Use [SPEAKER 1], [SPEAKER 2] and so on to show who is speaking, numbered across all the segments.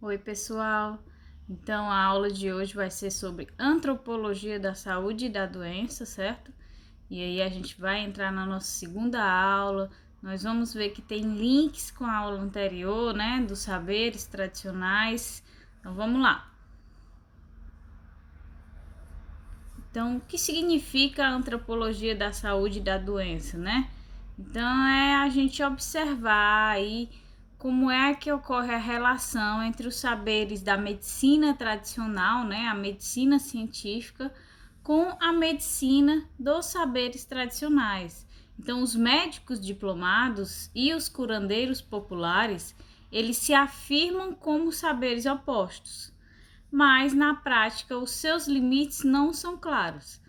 [SPEAKER 1] Oi, pessoal. Então, a aula de hoje vai ser sobre antropologia da saúde e da doença, certo? E aí a gente vai entrar na nossa segunda aula. Nós vamos ver que tem links com a aula anterior, né, dos saberes tradicionais. Então, vamos lá. Então, o que significa a antropologia da saúde e da doença, né? Então, é a gente observar aí como é que ocorre a relação entre os saberes da medicina tradicional, né, a medicina científica, com a medicina dos saberes tradicionais. Então, os médicos diplomados e os curandeiros populares, eles se afirmam como saberes opostos, mas na prática os seus limites não são claros.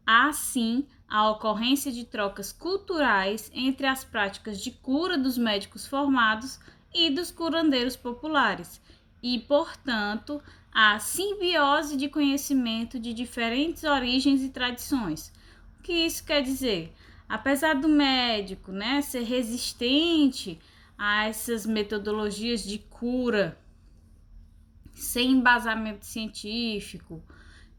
[SPEAKER 1] Há sim a ocorrência de trocas culturais entre as práticas de cura dos médicos formados e dos curandeiros populares, e, portanto, a simbiose de conhecimento de diferentes origens e tradições. O que isso quer dizer? Apesar do médico, né, ser resistente a essas metodologias de cura sem embasamento científico,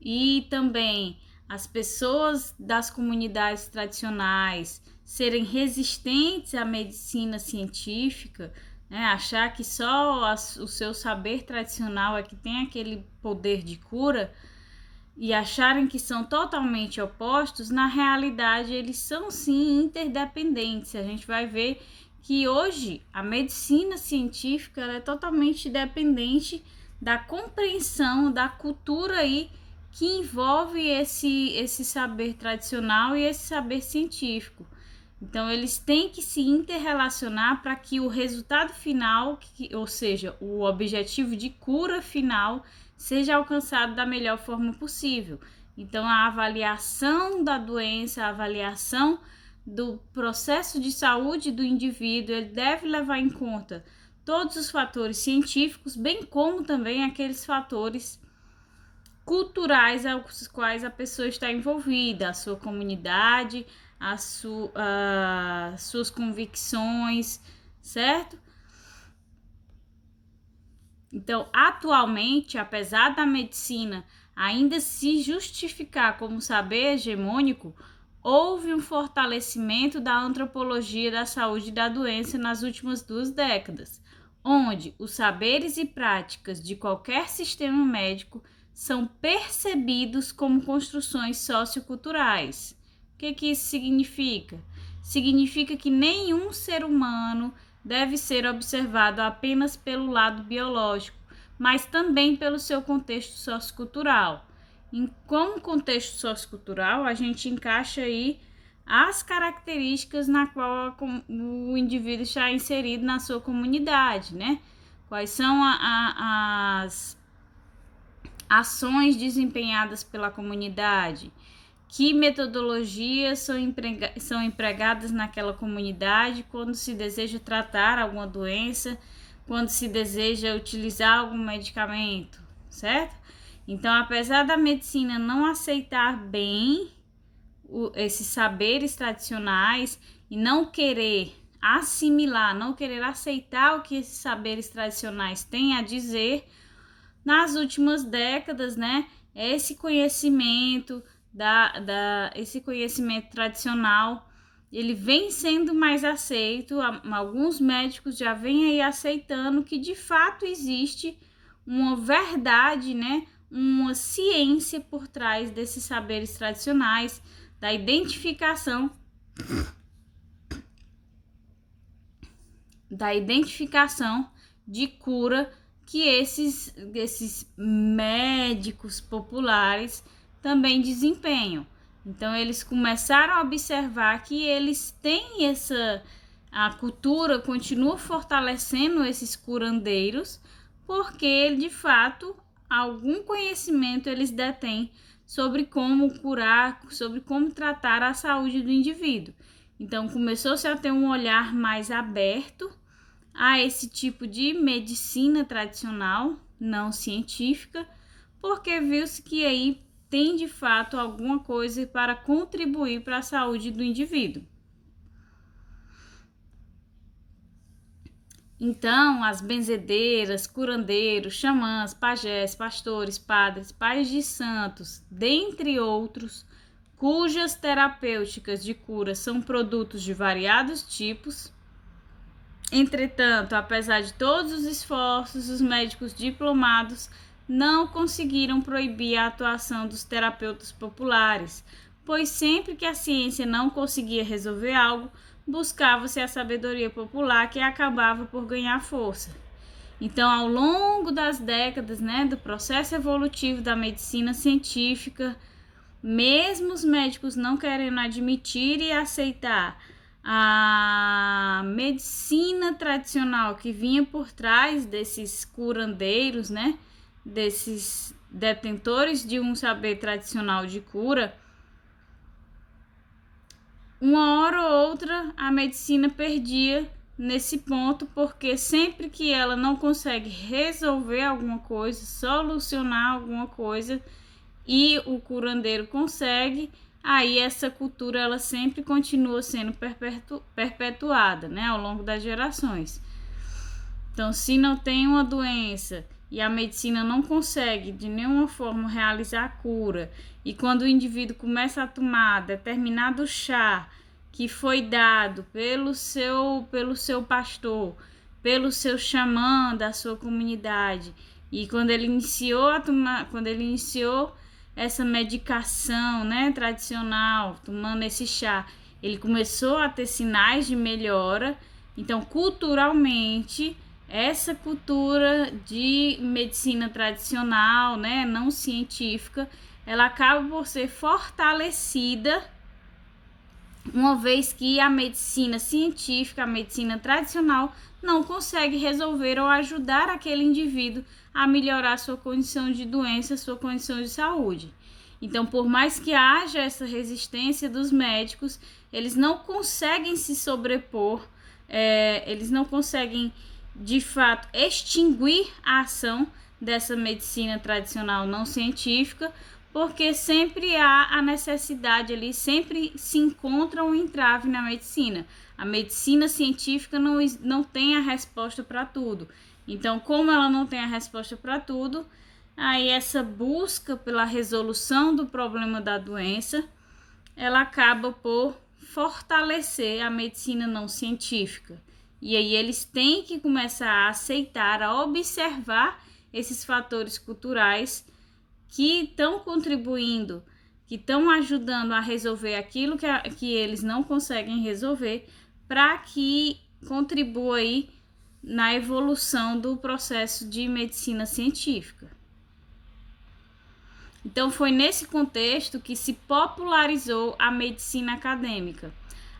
[SPEAKER 1] e também as pessoas das comunidades tradicionais serem resistentes à medicina científica, né, achar que só o seu saber tradicional é que tem aquele poder de cura, e acharem que são totalmente opostos, na realidade eles são sim interdependentes. A gente vai ver que hoje a medicina científica ela é totalmente dependente da compreensão da cultura aí que envolve esse saber tradicional e esse saber científico. Então, eles têm que se interrelacionar para que o resultado final, ou seja, o objetivo de cura final, seja alcançado da melhor forma possível. Então, a avaliação da doença, a avaliação do processo de saúde do indivíduo, ele deve levar em conta todos os fatores científicos, bem como também aqueles fatores culturais aos quais a pessoa está envolvida, a sua comunidade, as suas convicções, certo? Então, atualmente, apesar da medicina ainda se justificar como saber hegemônico, houve um fortalecimento da antropologia da saúde e da doença nas últimas 2 décadas, onde os saberes e práticas de qualquer sistema médico são percebidos como construções socioculturais. O que isso significa? Significa que nenhum ser humano deve ser observado apenas pelo lado biológico, mas também pelo seu contexto sociocultural. Como contexto sociocultural, a gente encaixa aí as características na qual o indivíduo está inserido na sua comunidade, né? Quais são as ações desempenhadas pela comunidade, que metodologias são empregadas naquela comunidade quando se deseja tratar alguma doença, quando se deseja utilizar algum medicamento, certo? Então, apesar da medicina não aceitar bem esses saberes tradicionais e não querer assimilar, não querer aceitar o que esses saberes tradicionais têm a dizer, nas últimas décadas, né, esse conhecimento esse conhecimento tradicional, ele vem sendo mais aceito. Alguns médicos já vêm aí aceitando que de fato existe uma verdade, né, uma ciência por trás desses saberes tradicionais, da identificação de cura que esses médicos populares também desempenham. Então, eles começaram a observar que eles têm a cultura continua fortalecendo esses curandeiros, porque de fato algum conhecimento eles detêm sobre como curar, sobre como tratar a saúde do indivíduo. Então, começou-se a ter um olhar mais aberto a esse tipo de medicina tradicional, não científica, porque viu-se que aí tem de fato alguma coisa para contribuir para a saúde do indivíduo. Então, as benzedeiras, curandeiros, xamãs, pajés, pastores, padres, pais de santos, dentre outros, cujas terapêuticas de cura são produtos de variados tipos. Entretanto, apesar de todos os esforços, os médicos diplomados não conseguiram proibir a atuação dos terapeutas populares, pois sempre que a ciência não conseguia resolver algo, buscava-se a sabedoria popular, que acabava por ganhar força. Então, ao longo das décadas, do processo evolutivo da medicina científica, mesmo os médicos não querendo admitir e aceitar a medicina tradicional que vinha por trás desses curandeiros, desses detentores de um saber tradicional de cura, uma hora ou outra a medicina perdia nesse ponto, porque sempre que ela não consegue resolver alguma coisa, solucionar alguma coisa, e o curandeiro consegue, aí essa cultura ela sempre continua sendo perpetuada, ao longo das gerações. Então, se não tem uma doença e a medicina não consegue de nenhuma forma realizar a cura, e quando o indivíduo começa a tomar determinado chá que foi dado pelo seu pastor, pelo seu xamã da sua comunidade, e quando ele iniciou essa medicação, tradicional, tomando esse chá, ele começou a ter sinais de melhora. Então, culturalmente, essa cultura de medicina tradicional, não científica, ela acaba por ser fortalecida, uma vez que a medicina científica, a medicina tradicional, não consegue resolver ou ajudar aquele indivíduo a melhorar sua condição de doença, sua condição de saúde. Então, por mais que haja essa resistência dos médicos, eles não conseguem se sobrepor, eles não conseguem, de fato, extinguir a ação dessa medicina tradicional não científica, porque sempre há a necessidade ali, sempre se encontra um entrave na medicina. A medicina científica não tem a resposta para tudo. Então, como ela não tem a resposta para tudo, aí essa busca pela resolução do problema da doença, ela acaba por fortalecer a medicina não científica. E aí eles têm que começar a aceitar, a observar esses fatores culturais que estão contribuindo, que estão ajudando a resolver aquilo que eles não conseguem resolver, para que contribua aí na evolução do processo de medicina científica. Então, foi nesse contexto que se popularizou a medicina acadêmica.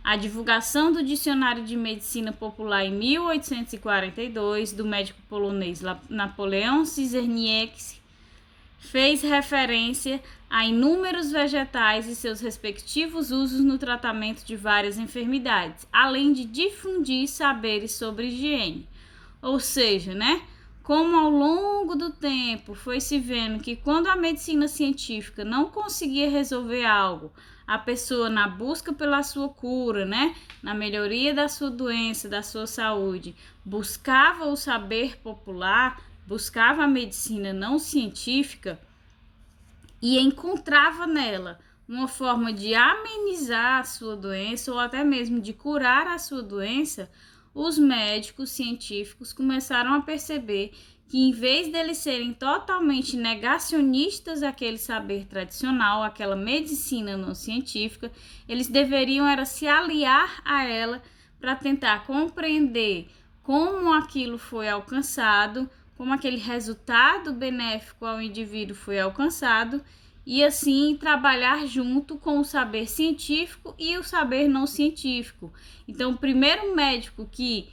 [SPEAKER 1] A divulgação do Dicionário de Medicina Popular em 1842, do médico polonês Napoleão Czerniecki, fez referência a inúmeros vegetais e seus respectivos usos no tratamento de várias enfermidades, além de difundir saberes sobre higiene. Ou seja, como ao longo do tempo foi se vendo que quando a medicina científica não conseguia resolver algo, a pessoa, na busca pela sua cura, na melhoria da sua doença, da sua saúde, buscava o saber popular, buscava a medicina não científica e encontrava nela uma forma de amenizar a sua doença ou até mesmo de curar a sua doença. Os médicos científicos começaram a perceber que, em vez deles serem totalmente negacionistas àquele saber tradicional, àquela medicina não científica, eles deveriam era se aliar a ela para tentar compreender como aquilo foi alcançado, como aquele resultado benéfico ao indivíduo foi alcançado, e assim trabalhar junto com o saber científico e o saber não científico. Então, o primeiro médico que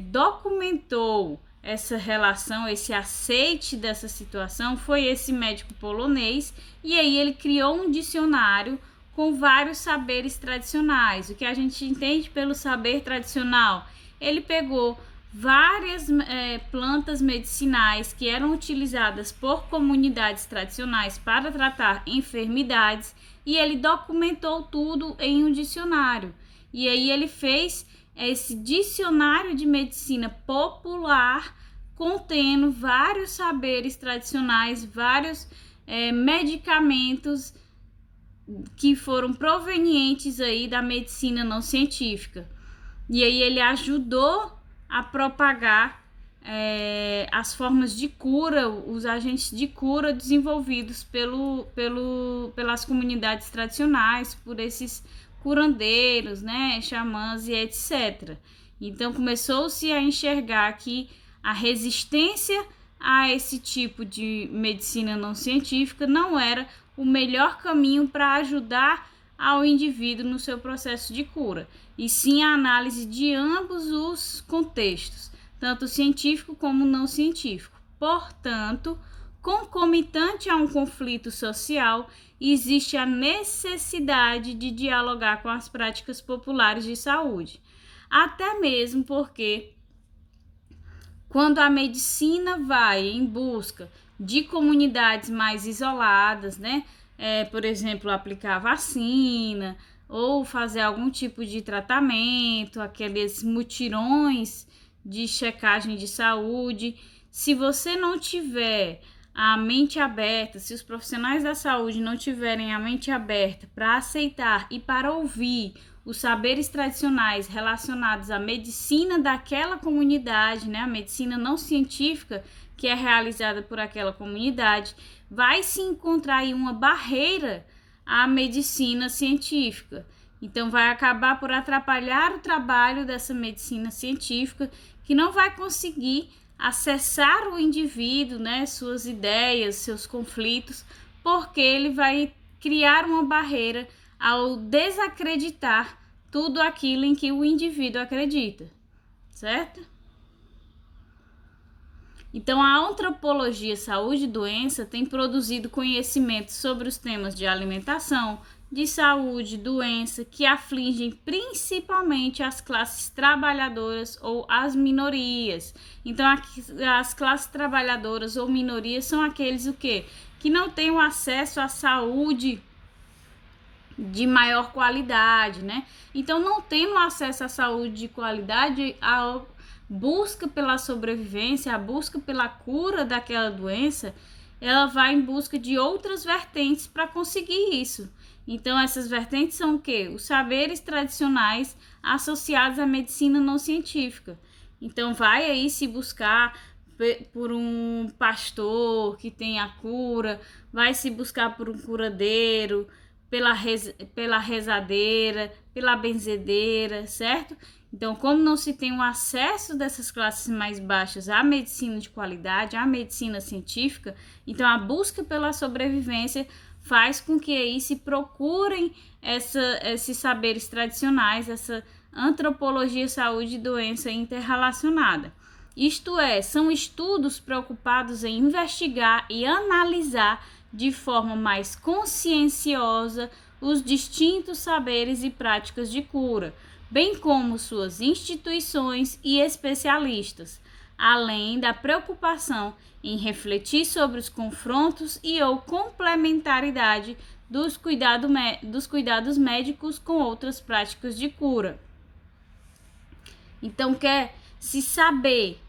[SPEAKER 1] documentou essa relação, esse aceite dessa situação, foi esse médico polonês, e aí ele criou um dicionário com vários saberes tradicionais. O que a gente entende pelo saber tradicional? Ele pegou várias plantas medicinais que eram utilizadas por comunidades tradicionais para tratar enfermidades, e ele documentou tudo em um dicionário. E aí ele fez é esse dicionário de medicina popular contendo vários saberes tradicionais, vários medicamentos que foram provenientes aí da medicina não científica. E aí ele ajudou a propagar as formas de cura, os agentes de cura desenvolvidos pelas comunidades tradicionais, por esses curandeiros, né, xamãs e etc. Então começou-se a enxergar que a resistência a esse tipo de medicina não científica não era o melhor caminho para ajudar ao indivíduo no seu processo de cura, e sim a análise de ambos os contextos, tanto científico como não científico. Portanto, concomitante a um conflito social, existe a necessidade de dialogar com as práticas populares de saúde, até mesmo porque quando a medicina vai em busca de comunidades mais isoladas, né? Por exemplo, aplicar vacina ou fazer algum tipo de tratamento, aqueles mutirões de checagem de saúde. Se você não tiver a mente aberta, se os profissionais da saúde não tiverem a mente aberta para aceitar e para ouvir os saberes tradicionais relacionados à medicina daquela comunidade, né, a medicina não científica que é realizada por aquela comunidade, vai se encontrar aí uma barreira à medicina científica. Então vai acabar por atrapalhar o trabalho dessa medicina científica, que não vai conseguir acessar o indivíduo, né, suas ideias, seus conflitos, porque ele vai criar uma barreira ao desacreditar tudo aquilo em que o indivíduo acredita, certo? Então, a antropologia saúde e doença tem produzido conhecimento sobre os temas de alimentação, de saúde, doença, que afligem principalmente as classes trabalhadoras ou as minorias. Então, as classes trabalhadoras ou minorias são aqueles que não têm o acesso à saúde de maior qualidade, né? Então, não tendo acesso à saúde de qualidade, a busca pela sobrevivência, a busca pela cura daquela doença, ela vai em busca de outras vertentes para conseguir isso. Então, essas vertentes são o quê? Os saberes tradicionais associados à medicina não científica. Então, vai aí se buscar por um pastor que tem a cura, vai se buscar por um curandeiro, pela rezadeira, pela benzedeira, certo? Então, como não se tem o acesso dessas classes mais baixas à medicina de qualidade, à medicina científica, então a busca pela sobrevivência faz com que aí se procurem esses saberes tradicionais, essa antropologia, saúde e doença interrelacionada. Isto é, são estudos preocupados em investigar e analisar de forma mais conscienciosa os distintos saberes e práticas de cura, bem como suas instituições e especialistas, além da preocupação em refletir sobre os confrontos e ou complementaridade dos cuidados médicos com outras práticas de cura. Então, quer se saber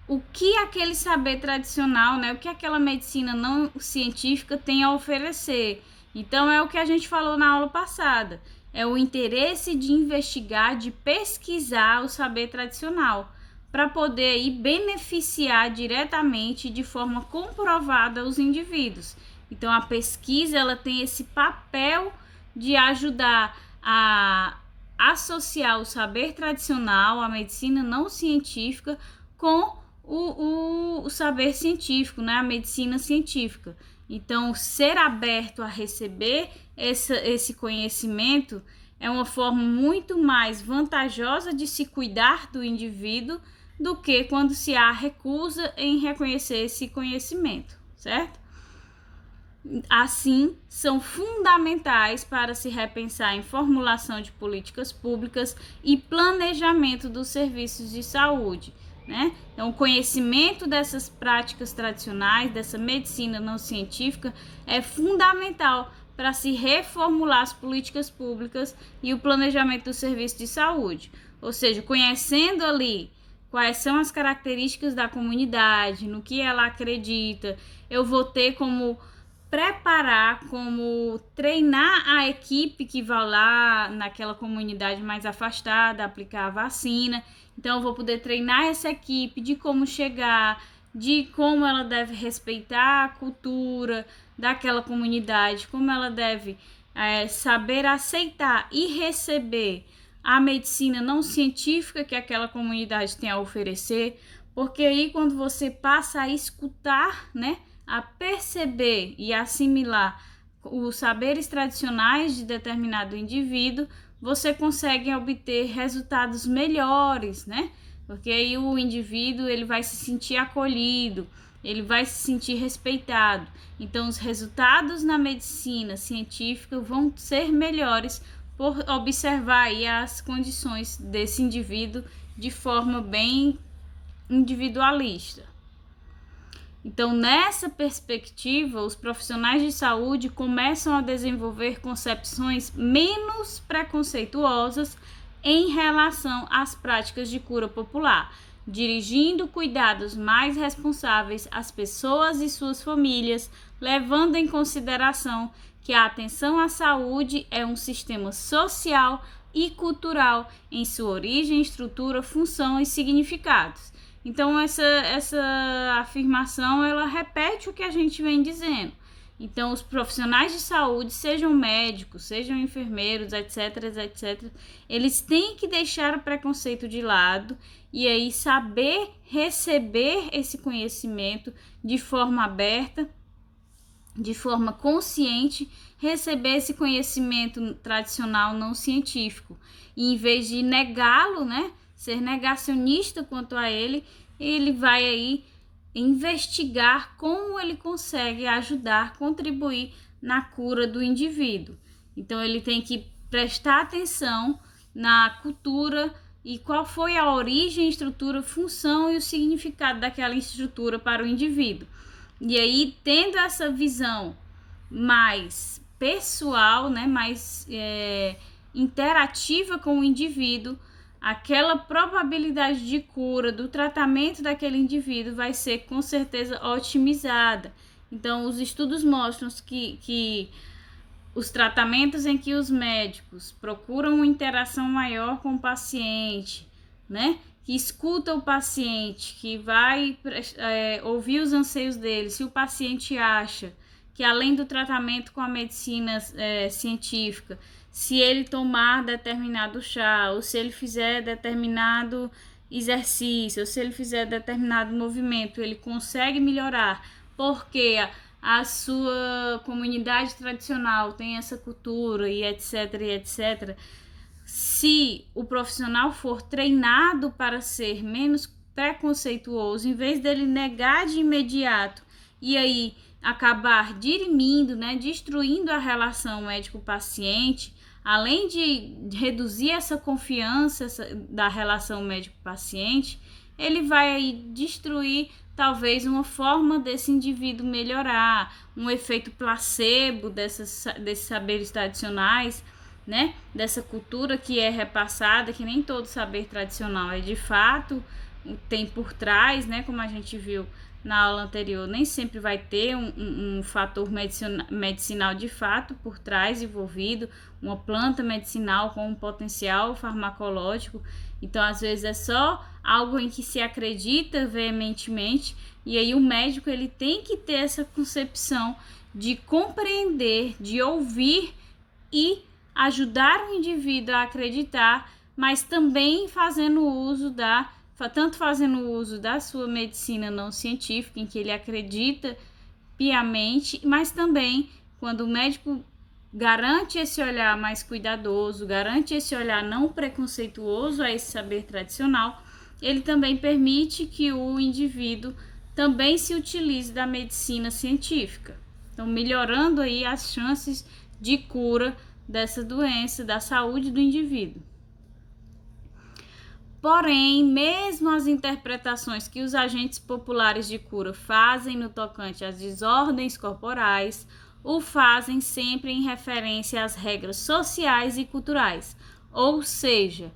[SPEAKER 1] o que aquele saber tradicional, né, o que aquela medicina não científica tem a oferecer. Então, é o que a gente falou na aula passada. É o interesse de investigar, de pesquisar o saber tradicional, para poder aí beneficiar diretamente, de forma comprovada, os indivíduos. Então, a pesquisa ela tem esse papel de ajudar a associar o saber tradicional, a medicina não científica, com o saber científico, né? A medicina científica. Então, ser aberto a receber esse conhecimento é uma forma muito mais vantajosa de se cuidar do indivíduo do que quando se há recusa em reconhecer esse conhecimento, certo? Assim, são fundamentais para se repensar em formulação de políticas públicas e planejamento dos serviços de saúde, né? Então, o conhecimento dessas práticas tradicionais, dessa medicina não científica, é fundamental para se reformular as políticas públicas e o planejamento do serviço de saúde. Ou seja, conhecendo ali quais são as características da comunidade, no que ela acredita, eu vou ter como preparar, como treinar a equipe que vai lá naquela comunidade mais afastada, aplicar a vacina. Então, eu vou poder treinar essa equipe de como chegar, de como ela deve respeitar a cultura daquela comunidade, como ela deve saber aceitar e receber a medicina não científica que aquela comunidade tem a oferecer, porque aí quando você passa a escutar, né, a perceber e assimilar os saberes tradicionais de determinado indivíduo, você consegue obter resultados melhores, né? Porque aí o indivíduo ele vai se sentir acolhido, ele vai se sentir respeitado. Então, os resultados na medicina científica vão ser melhores por observar aí as condições desse indivíduo de forma bem individualista. Então, nessa perspectiva, os profissionais de saúde começam a desenvolver concepções menos preconceituosas em relação às práticas de cura popular, dirigindo cuidados mais responsáveis às pessoas e suas famílias, levando em consideração que a atenção à saúde é um sistema social e cultural em sua origem, estrutura, função e significados. Então, essa afirmação, ela repete o que a gente vem dizendo. Então, os profissionais de saúde, sejam médicos, sejam enfermeiros, etc., eles têm que deixar o preconceito de lado e aí saber receber esse conhecimento de forma aberta, de forma consciente, receber esse conhecimento tradicional não científico. E em vez de negá-lo, né, ser negacionista quanto a ele, ele vai aí investigar como ele consegue ajudar, contribuir na cura do indivíduo. Então, ele tem que prestar atenção na cultura e qual foi a origem, estrutura, função e o significado daquela estrutura para o indivíduo. E aí, tendo essa visão mais pessoal, né, mais interativa com o indivíduo, aquela probabilidade de cura do tratamento daquele indivíduo vai ser com certeza otimizada. Então, os estudos mostram que os tratamentos em que os médicos procuram uma interação maior com o paciente, né, que escuta o paciente, que vai ouvir os anseios dele, se o paciente acha que além do tratamento com a medicina científica, se ele tomar determinado chá, ou se ele fizer determinado exercício, ou se ele fizer determinado movimento, ele consegue melhorar, porque a sua comunidade tradicional tem essa cultura e etc. Se o profissional for treinado para ser menos preconceituoso, em vez dele negar de imediato e aí acabar dirimindo, né, destruindo a relação médico-paciente, além de reduzir essa confiança da relação médico-paciente, ele vai aí destruir talvez uma forma desse indivíduo melhorar, um efeito placebo desses saberes tradicionais, né, dessa cultura que é repassada, que nem todo saber tradicional é de fato, tem por trás, né, como a gente viu na aula anterior, nem sempre vai ter um fator medicinal de fato por trás envolvido, uma planta medicinal com um potencial farmacológico. Então, às vezes, é só algo em que se acredita veementemente, e aí o médico ele tem que ter essa concepção de compreender, de ouvir e ajudar o indivíduo a acreditar, mas também fazendo uso da sua medicina não científica, em que ele acredita piamente, mas também quando o médico garante esse olhar mais cuidadoso, garante esse olhar não preconceituoso a esse saber tradicional, ele também permite que o indivíduo também se utilize da medicina científica. Então, melhorando aí as chances de cura dessa doença, da saúde do indivíduo. Porém, mesmo as interpretações que os agentes populares de cura fazem no tocante às desordens corporais, o fazem sempre em referência às regras sociais e culturais, ou seja,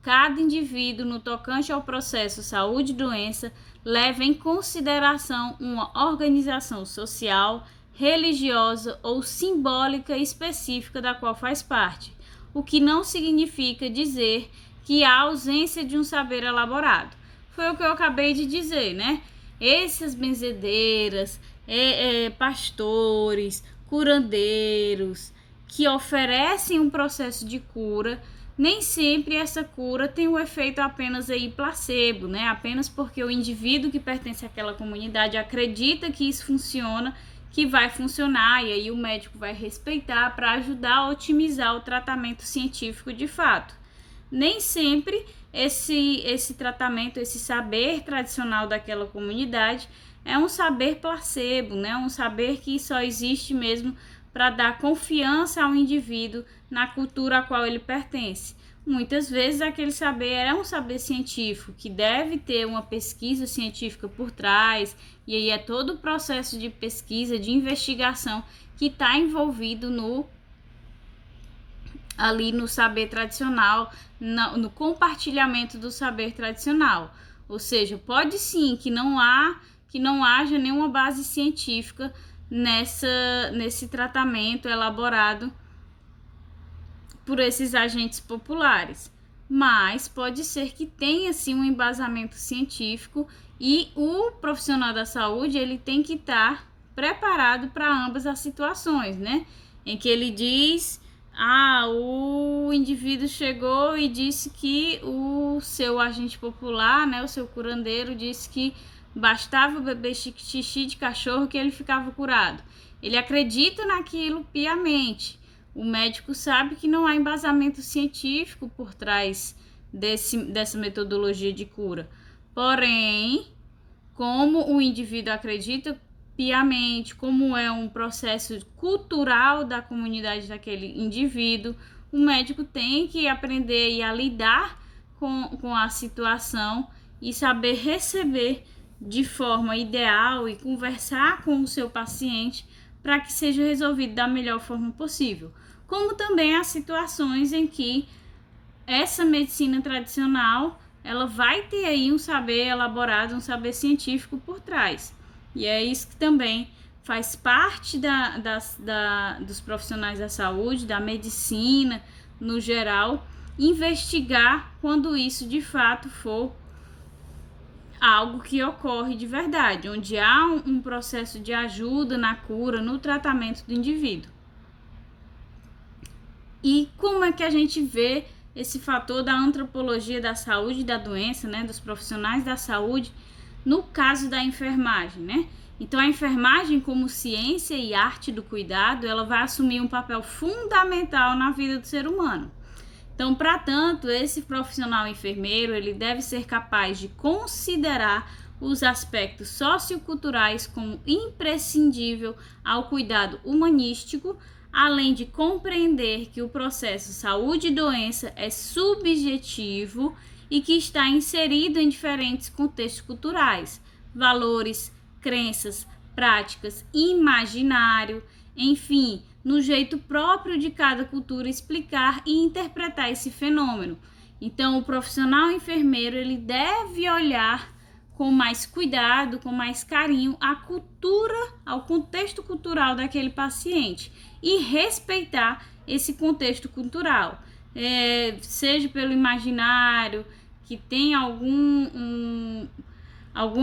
[SPEAKER 1] cada indivíduo no tocante ao processo saúde e doença leva em consideração uma organização social, religiosa ou simbólica específica da qual faz parte, o que não significa dizer que há ausência de um saber elaborado. Foi o que eu acabei de dizer, né? Essas benzedeiras, pastores, curandeiros, que oferecem um processo de cura, nem sempre essa cura tem um efeito apenas aí placebo, né? Apenas porque o indivíduo que pertence àquela comunidade acredita que isso funciona, que vai funcionar, e aí o médico vai respeitar para ajudar a otimizar o tratamento científico de fato. Nem sempre esse tratamento, esse saber tradicional daquela comunidade é um saber placebo, né? Um saber que só existe mesmo para dar confiança ao indivíduo na cultura a qual ele pertence. Muitas vezes aquele saber é um saber científico, que deve ter uma pesquisa científica por trás, e aí é todo o processo de pesquisa, de investigação que está envolvido ali no saber tradicional, no compartilhamento do saber tradicional. Ou seja, pode sim que não haja nenhuma base científica nesse tratamento elaborado por esses agentes populares, mas pode ser que tenha sim um embasamento científico, e o profissional da saúde ele tem que estar preparado para ambas as situações, né? Em que ele diz: o indivíduo chegou e disse que o seu agente popular, né, o seu curandeiro, disse que bastava beber xixi de cachorro que ele ficava curado. Ele acredita naquilo piamente. O médico sabe que não há embasamento científico por trás dessa metodologia de cura. Porém, como o indivíduo acredita piamente, como é um processo cultural da comunidade daquele indivíduo, o médico tem que aprender a lidar com a situação e saber receber de forma ideal e conversar com o seu paciente para que seja resolvido da melhor forma possível. Como também há situações em que essa medicina tradicional ela vai ter aí um saber elaborado, um saber científico por trás. E é isso que também faz parte dos profissionais da saúde, da medicina no geral, investigar quando isso de fato for algo que ocorre de verdade, onde há um processo de ajuda na cura, no tratamento do indivíduo. E como é que a gente vê esse fator da antropologia da saúde e da doença, né, dos profissionais da saúde, no caso da enfermagem, né? Então, a enfermagem, como ciência e arte do cuidado, ela vai assumir um papel fundamental na vida do ser humano. Então, para tanto, esse profissional enfermeiro, ele deve ser capaz de considerar os aspectos socioculturais como imprescindível ao cuidado humanístico, além de compreender que o processo saúde e doença é subjetivo e que está inserido em diferentes contextos culturais, valores, crenças, práticas, imaginário, enfim, no jeito próprio de cada cultura explicar e interpretar esse fenômeno. Então, o profissional enfermeiro ele deve olhar com mais cuidado, com mais carinho a cultura, ao contexto cultural daquele paciente e respeitar esse contexto cultural, seja pelo imaginário, que tem alguma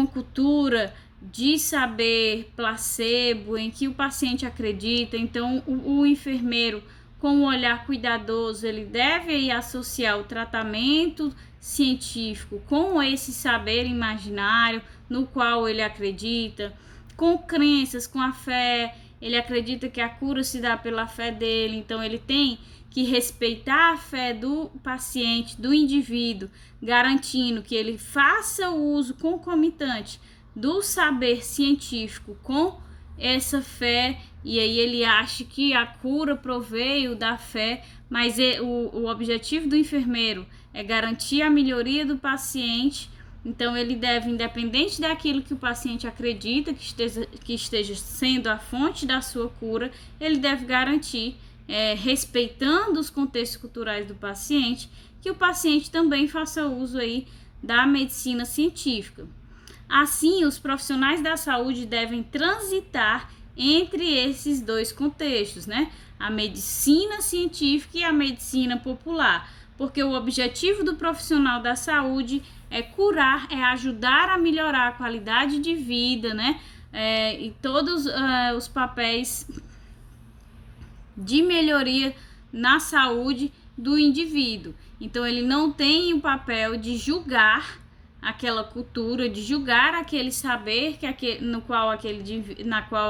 [SPEAKER 1] cultura de saber placebo em que o paciente acredita. Então o enfermeiro, com um olhar cuidadoso, ele deve aí associar o tratamento científico com esse saber imaginário no qual ele acredita, com crenças, com a fé. Ele acredita que a cura se dá pela fé dele, então ele tem que respeitar a fé do paciente, do indivíduo, garantindo que ele faça o uso concomitante do saber científico com essa fé, e aí ele acha que a cura proveio da fé, mas o objetivo do enfermeiro é garantir a melhoria do paciente. Então ele deve, independente daquilo que o paciente acredita que esteja sendo a fonte da sua cura, ele deve garantir respeitando os contextos culturais do paciente, que o paciente também faça uso aí da medicina científica. Assim, os profissionais da saúde devem transitar entre esses dois contextos, né? A medicina científica e a medicina popular, porque o objetivo do profissional da saúde é curar, é ajudar a melhorar a qualidade de vida, né? E todos os papéis de melhoria na saúde do indivíduo. Então, ele não tem o papel de julgar aquela cultura, de julgar aquele saber na qual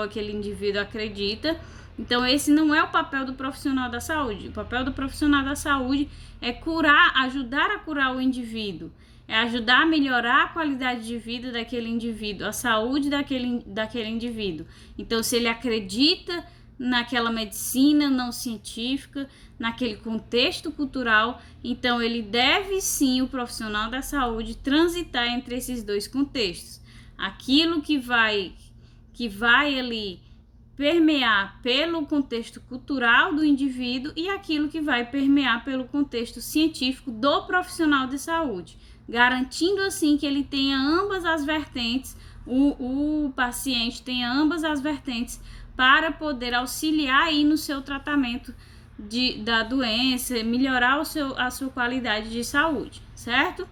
[SPEAKER 1] aquele indivíduo acredita. Então, esse não é o papel do profissional da saúde. O papel do profissional da saúde é curar, ajudar a curar o indivíduo, é ajudar a melhorar a qualidade de vida daquele indivíduo, a saúde daquele indivíduo. Então, se ele acredita naquela medicina não científica, naquele contexto cultural, então ele deve sim, o profissional da saúde, transitar entre esses dois contextos. Aquilo que vai ali permear pelo contexto cultural do indivíduo e aquilo que vai permear pelo contexto científico do profissional de saúde, garantindo assim que ele tenha ambas as vertentes, o paciente tenha ambas as vertentes para poder auxiliar aí no seu tratamento da doença, melhorar a sua qualidade de saúde, certo?